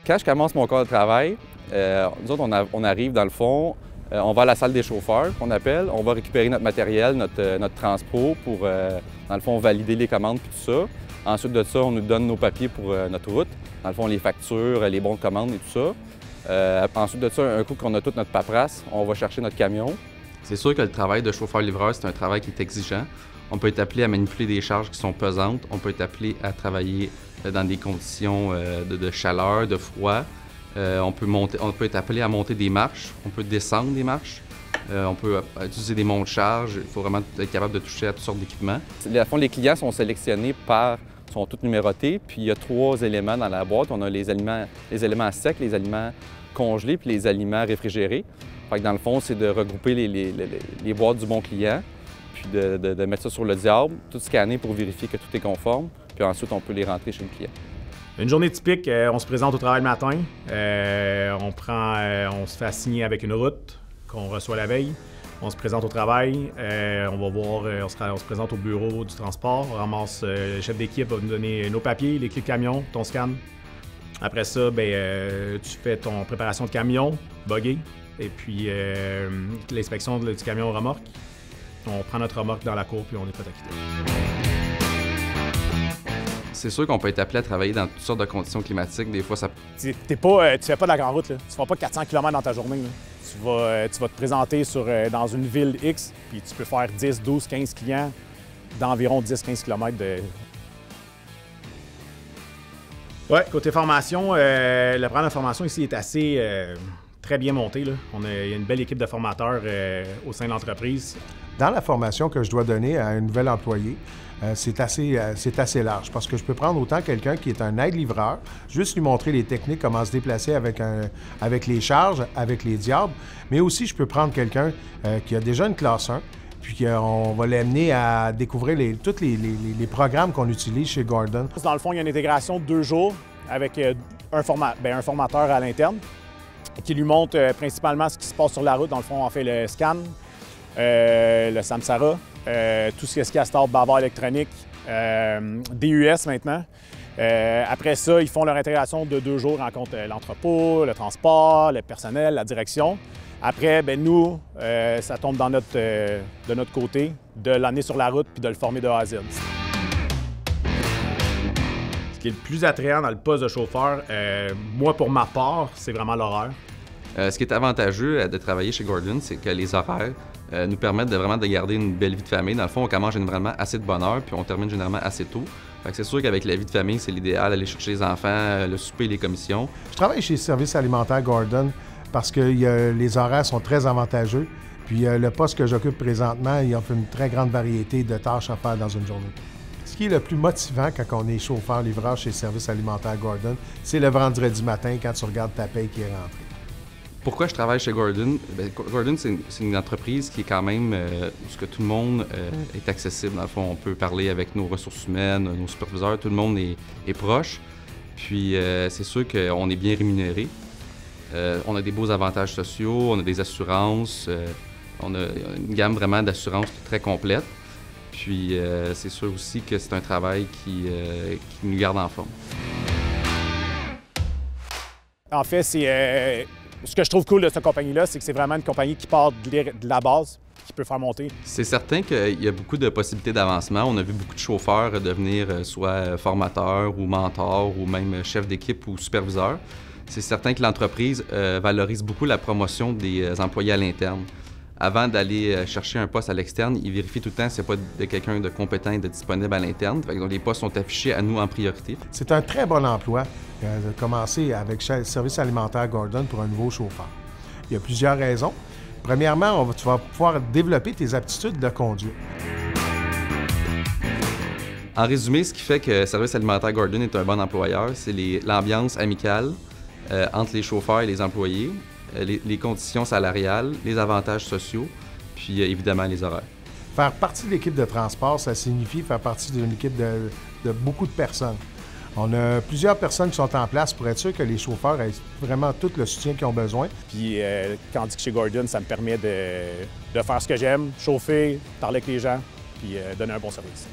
Quand je commence mon corps de travail, nous autres, on arrive dans le fond, on va à la salle des chauffeurs, qu'on appelle. On va récupérer notre matériel, notre transport pour, dans le fond, valider les commandes et tout ça. Ensuite de ça, on nous donne nos papiers pour notre route. Dans le fond, les factures, les bons de commande et tout ça. Ensuite de ça, un coup qu'on a toute notre paperasse, on va chercher notre camion. C'est sûr que le travail de chauffeur-livreur, c'est un travail qui est exigeant. On peut être appelé à manipuler des charges qui sont pesantes. On peut être appelé à travailler dans des conditions de chaleur, de froid. On peut être appelé à monter des marches. On peut descendre des marches. On peut utiliser des monts de charge. Il faut vraiment être capable de toucher à toutes sortes d'équipements. À fond, les clients sont sélectionnés sont tous numérotés, puis il y a 3 éléments dans la boîte. On a les éléments secs, les aliments congelés, puis les aliments réfrigérés. Fait que dans le fond, c'est de regrouper les boîtes du bon client, puis de mettre ça sur le diable, tout scanner pour vérifier que tout est conforme, puis ensuite on peut les rentrer chez le client. Une journée typique, on se présente au travail le matin, on se fait assigner avec une route qu'on reçoit la veille. On se présente au travail, on se présente au bureau du transport, on ramasse, le chef d'équipe va nous donner nos papiers, les clés de camion, ton scan. Après ça, tu fais ton préparation de camion, bugger, et puis l'inspection du camion remorque. On prend notre remorque dans la cour puis on est prêt à quitter. C'est sûr qu'on peut être appelé à travailler dans toutes sortes de conditions climatiques. Des fois, ça... Tu fais pas de la grande route, là. Tu ne feras pas 400 km dans ta journée. Là. Tu vas te présenter dans une ville X, puis tu peux faire 10, 12, 15 clients d'environ 10-15 km de... Oui, côté formation, le programme de formation ici est assez très bien monté. Là. Il y a une belle équipe de formateurs au sein de l'entreprise. Dans la formation que je dois donner à un nouvel employé, c'est assez large parce que je peux prendre autant quelqu'un qui est un aide-livreur, juste lui montrer les techniques, comment se déplacer avec les charges, avec les diables, mais aussi je peux prendre quelqu'un qui a déjà une classe 1, puis on va l'amener à découvrir tous les programmes qu'on utilise chez Gordon. Dans le fond, il y a une intégration de 2 jours avec un formateur à l'interne qui lui montre principalement ce qui se passe sur la route. Dans le fond, on fait le scan, le Samsara, tout ce qui est Castor, Bavard électronique, DUS maintenant. Après ça, ils font leur intégration de 2 jours, rencontrent l'entrepôt, le transport, le personnel, la direction. Après, nous, ça tombe de notre côté, de l'amener sur la route puis de le former de A à Z. Ce qui est le plus attrayant dans le poste de chauffeur, moi pour ma part, c'est vraiment l'horaire. Ce qui est avantageux de travailler chez Gordon, c'est que les horaires nous permettent vraiment de garder une belle vie de famille. Dans le fond, on commence généralement assez de bonne heure, puis on termine généralement assez tôt. Fait que c'est sûr qu'avec la vie de famille, c'est l'idéal, aller chercher les enfants, le souper, les commissions. Je travaille chez Service alimentaire Gordon parce que les horaires sont très avantageux. Puis le poste que j'occupe présentement, il offre une très grande variété de tâches à faire dans une journée. Ce qui est le plus motivant quand on est chauffeur-livreur chez Service alimentaire Gordon, c'est le vendredi matin quand tu regardes ta paye qui est rentrée. Pourquoi je travaille chez Gordon? Gordon, c'est une entreprise qui est quand même où tout le monde est accessible. Dans le fond, on peut parler avec nos ressources humaines, nos superviseurs, tout le monde est proche. Puis c'est sûr qu'on est bien rémunéré. On a des beaux avantages sociaux, on a des assurances, on a une gamme vraiment d'assurances très complète. Puis c'est sûr aussi que c'est un travail qui nous garde en forme. En fait, ce que je trouve cool de cette compagnie-là, c'est que c'est vraiment une compagnie qui part de la base, qui peut faire monter. C'est certain qu'il y a beaucoup de possibilités d'avancement. On a vu beaucoup de chauffeurs devenir soit formateurs ou mentors ou même chefs d'équipe ou superviseurs. C'est certain que l'entreprise valorise beaucoup la promotion des employés à l'interne. Avant d'aller chercher un poste à l'externe, ils vérifient tout le temps s'il n'y a pas de quelqu'un de compétent et de disponible à l'interne. Donc les postes sont affichés à nous en priorité. C'est un très bon emploi de commencer avec Service alimentaire Gordon pour un nouveau chauffeur. Il y a plusieurs raisons. Premièrement, tu vas pouvoir développer tes aptitudes de conduite. En résumé, ce qui fait que Service alimentaire Gordon est un bon employeur, c'est l'ambiance amicale entre les chauffeurs et les employés, les conditions salariales, les avantages sociaux, puis évidemment les horaires. Faire partie de l'équipe de transport, ça signifie faire partie d'une équipe de beaucoup de personnes. On a plusieurs personnes qui sont en place pour être sûr que les chauffeurs aient vraiment tout le soutien qu'ils ont besoin. Puis tandis que chez Gordon, ça me permet de faire ce que j'aime, chauffer, parler avec les gens, puis donner un bon service.